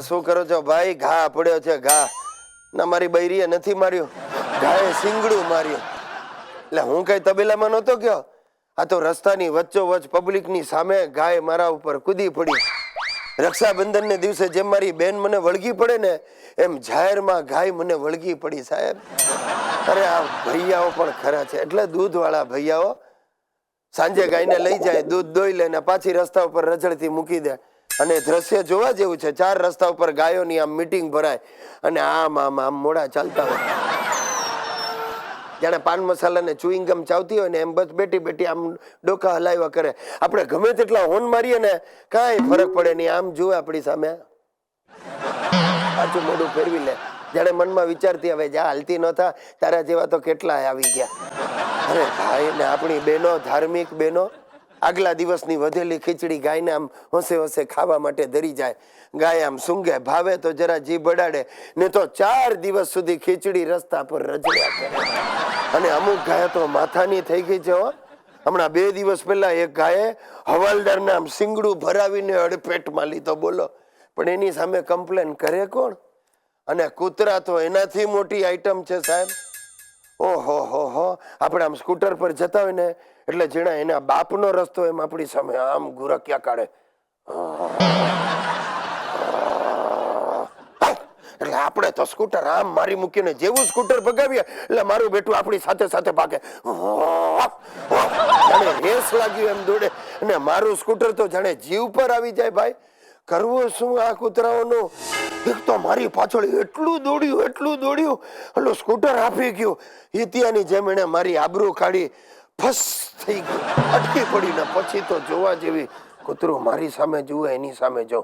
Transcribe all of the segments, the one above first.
શું કરો છો ભાઈ? ઘા પડ્યો છે ઘા. ના મારી બૈરીએ નથી માર્યો, ઘાએ સિંગડું માર્યું. એટલે હું કઈ તબેલામાં નહોતો ગયો, આ તો રસ્તાની વચ્ચોવચ્ચ પબ્લિકની સામે ગાય મારા ઉપર કૂદી પડી. રક્ષાબંધન ને દિવસે જેમ મારી બેન મને વળગી પડે ને એમ જાહેરમાં ગાય મને વળગી પડી સાહેબ. અરે આ ભૈયાઓ પણ ખરા છે. એટલે દૂધ વાળા ભૈયાઓ સાંજે ગાયને લઈ જાય, દૂધ દોઈ લે ને પાછી રસ્તા ઉપર રજડતી મૂકી દે. અને દ્રશ્ય જોવા જેવું છે. 4 રસ્તા ઉપર ગાયોની આમ મીટિંગ ભરાય અને આમ આમ આમ મોડા ચાલતા હોય, જાણે પાન મસાલા ને ચુઈંગમ ચાવતી હોય ને એમ બસ બેઠી બેઠી આમ ડોકા હલાવ્યા કરે. આપણે ગમે તેટલા હોન મારીએ ને કાંઈ ફરક પડે નહીં. આમ જુએ આપણી સામે, પાછું મોઢું ફેરવી લે, જાણે મનમાં વિચારતી હવે જા હાલતી નહોતા તારા જેવા તો કેટલા આવી ગયા. અરે ભાઈ ને આપણી બહેનો, ધાર્મિક બહેનો આગલા દિવસની વધેલી ખીચડી ગાયને આમ હોંશે હોંશે ખાવા માટે ધરી જાય. ગાય આમ સૂંઘે, ભાવે તો જરા જીભ અડાડે ને તો 4 દિવસ સુધી ખીચડી રસ્તા પર રજડ્યા કરે. અને અમુક ગાય તો માથાની થઈ ગઈ છે હો. હમણાં 2 દિવસ પહેલા એક ગાયે હવાલદારને આમ સિંગડું ભરાવીને અડપેટમાં લીધો બોલો. પણ એની સામે કમ્પ્લેન કરે કોણ? અને કૂતરા તો એનાથી મોટી આઈટમ છે સાહેબ. ઓહો હો હો, આપણે આમ સ્કૂટર પર જતા હોય ને એટલે જેના એના બાપનો રસ્તો એમ આપણી સામે આમ ગુરક્યા કાઢે. એટલે આપણે તો સ્કૂટર આમ મારી મૂકીને જેવું સ્કૂટર ભગાવીએ એટલે મારું બેટું આપણી સાથે સાથે ભાગે, જાણે રેસ લાગ્યું એમ દોડે. અને મારું સ્કૂટર તો જાણે જીવ પર આવી જાય. ભાઈ કરવું શું આ કૂતરાઓનું? એક તો મારી પાછળ એટલું દોડ્યું એટલે સ્કૂટર આપી ગયું. ઇતિયાની જેમ એને મારી આબરૂ કાઢી ફસ થઈ ગયું, અટકી પડી. ને પછી તો જોવા જેવી, કૂતરું મારી સામે જુએ એની સામે જો,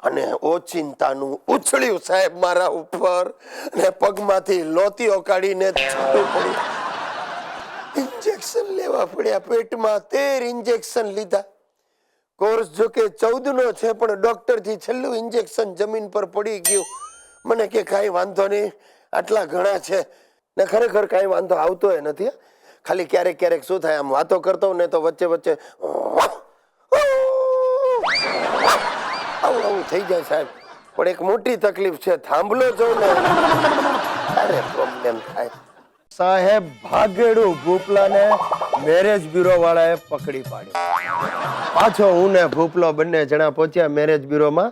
અને ઓચિંતાનું ઉછળ્યું સાહેબ મારા ઉપર ને પગમાંથી લોતીઓ કાઢીને છૂટું પડ્યું. ઇન્જેક્શન લેવા પડ્યા પેટમાં. 13 ઇન્જેક્શન લીધા. કોર્સ જો કે 14નો છે પણ ડોક્ટર થી છેલ્લું ઇન્જેક્શન જમીન પર પડી ગયું. મને કે કાંઈ વાંધો નહીં, આટલા ઘણા છે. ને ખરેખર કાંઈ વાંધો આવતો એ નથી. ખાલી ક્યારેક ક્યારેક શું થાય, આમ વાતો કરતો ને તો વચ્ચે વચ્ચે આવું આવું થઈ જાય સાહેબ. પણ એક મોટી તકલીફ છે, થાંભલો જો ને અરે પ્રોબ્લેમ થાય સાહેબ. ભાગેડું ભૂપલાને મેરેજ બ્યુરો વાળાએ પકડી પાડ્યો. પાછો હું ને ભૂપલો બંને જણા પહોંચ્યા મેરેજ બ્યુરોમાં.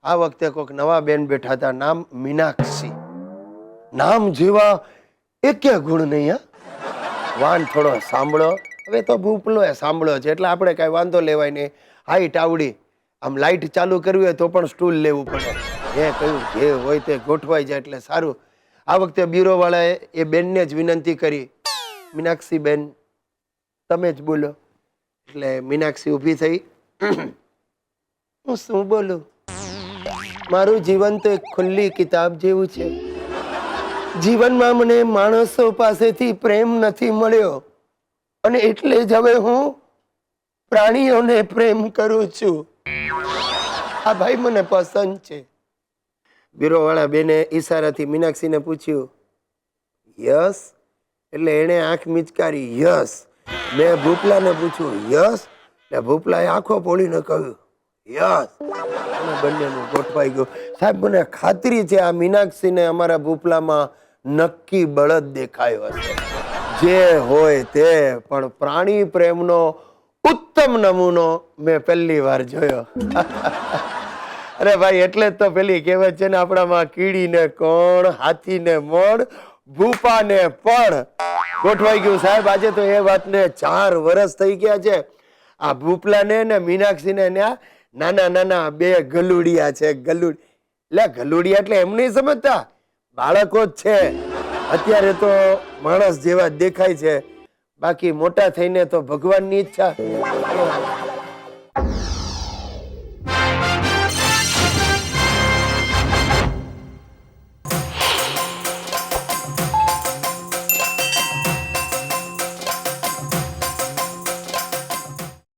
આ વખતે કોઈક નવા બેન બેઠા હતા, નામ મીનાક્ષી. નામ જેવા એકે ગુણ નહીં. વાન થોડો સાંભળો. હવે તો ભૂપલો એ સાંભળ્યો છે એટલે આપણે કાંઈ વાંધો લેવાય નહીં. હાઈટ આવડી, આમ લાઈટ ચાલુ કરવી હોય તો પણ સ્ટૂલ લેવું પડે. જે કહ્યું જે હોય તે ગોઠવાઈ જાય એટલે સારું. આ વખતે બ્યુરો વાળાએ એ બેનને જ વિનંતી કરી, મીનાક્ષી બેન તમે જ બોલો. એટલે મીનાક્ષી ઊભી થઈ. હું શું બોલું? મારું જીવન તો એક ખુલ્લી કિતાબ જેવું છે. જીવનમાં મને માણસો પાસેથી પ્રેમ નથી મળ્યો અને એટલે જ હવે હું પ્રાણીઓને પ્રેમ કરું છું. આ ભાઈ મને પસંદ છે. બ્યુરો વાળા બેને ઈશારાથી મીનાક્ષીને પૂછ્યું યસ? એટલે એને આંખ મિચકારી યસ. મેં ભૂપલાને પૂછ્યું યસ? એટલે ભૂપલાએ આંખો પોળીને કહ્યું યસ. અને બંનેનું ગોઠવાઈ ગયું. સાહેબ મને ખાતરી છે આ મીનાક્ષીને અમારા ભૂપલામાં નક્કી બળદ દેખાયો હશે. જે હોય તે, પણ પ્રાણી પ્રેમનો ઉત્તમ નમૂનો મેં પહેલી વાર જોયો. અરે ભાઈ એટલે જ તો પેલી કહેવત છે ને આપણામાં, કીડીને કોણ, હાથીને મણ, ભૂપાને પણ. ગોઠવાઈ ગયું સાહેબ. આજે તો એ વાતને 4 વર્ષ થઈ ગયા છે. આ ભૂપલાને ને મીનાક્ષીને નાના નાના 2 ગલુડિયા છે. ગલુડિયા એટલે એમ નહીં સમજતા, બાળકો જ છે. અત્યારે તો માણસ જેવા દેખાય છે, બાકી મોટા થઈને તો ભગવાનની ઈચ્છા.